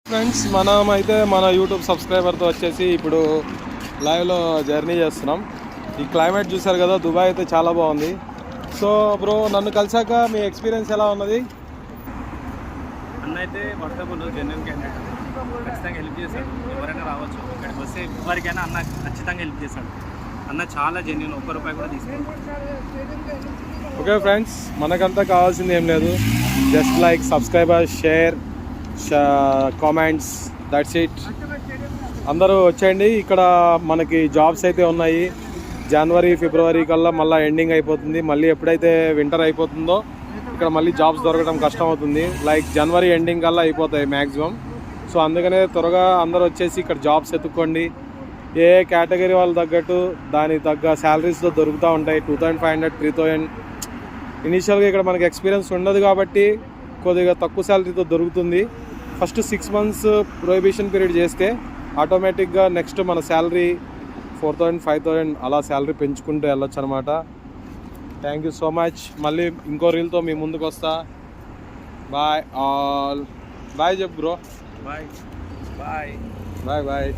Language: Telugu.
ఫ్రెండ్స్, మనం అయితే మన యూట్యూబ్ సబ్స్క్రైబర్తో వచ్చేసి ఇప్పుడు లైవ్లో జర్నీ చేస్తున్నాం. ఈ క్లైమేట్ చూసారు కదా, దుబాయ్ అయితే చాలా బాగుంది. సో బ్రో, నన్ను కలిసాక మీ ఎక్స్పీరియన్స్ ఎలా ఉన్నది? అన్న అయితే వర్తబుల్ జెన్యున్ క్యాండిడేట్, ఖచ్చితంగా హెల్ప్ చేశాడు. ఎవరైనా రావచ్చు ఇక్కడికి వస్తే, ఎవరికైనా అన్న ఖచ్చితంగా హెల్ప్ చేశాడు. అన్న చాలా జెన్యున్, ఒక్క రూపాయి కూడా తీసుకున్నాడు. ఓకే ఫ్రెండ్స్, మనకంతా కావాల్సింది ఏం లేదు, just like subscriber, share, comments, that's it. అందరూ వచ్చేయండి. ఇక్కడ మనకి జాబ్స్ అయితే ఉన్నాయి. జనవరి ఫిబ్రవరి కల్లా మళ్ళీ ఎండింగ్ అయిపోతుంది. మళ్ళీ ఎప్పుడైతే వింటర్ అయిపోతుందో ఇక్కడ మళ్ళీ జాబ్స్ దొరకడం కష్టం అవుతుంది. లైక్ జనవరి ఎండింగ్ కల్లా అయిపోతాయి మ్యాక్సిమం. సో అందుకనే త్వరగా అందరూ వచ్చేసి ఇక్కడ జాబ్స్ ఎత్తుక్కోండి. ఏ కేటగిరీ వాళ్ళు తగ్గట్టు దానికి తగ్గ శాలరీస్తో దొరుకుతూ ఉంటాయి. 2500, 3000. ఇనీషియల్గా ఇక్కడ మనకి ఎక్స్పీరియన్స్ ఉండదు కాబట్టి కొద్దిగా తక్కువ శాలరీతో దొరుకుతుంది. ఫస్ట్ 6 months ప్రొహిబిషన్ పీరియడ్ చేస్తే ఆటోమేటిక్గా నెక్స్ట్ మన శాలరీ 4000, 5000 అలా శాలరీ పెంచుకుంటూ వెళ్ళొచ్చు అనమాట. Thank you so much. మళ్ళీ ఇంకో రీల్తో మీ ముందుకు వస్తా. Bye all. బాయ్ చెప్పు bro. Bye bye bye bye.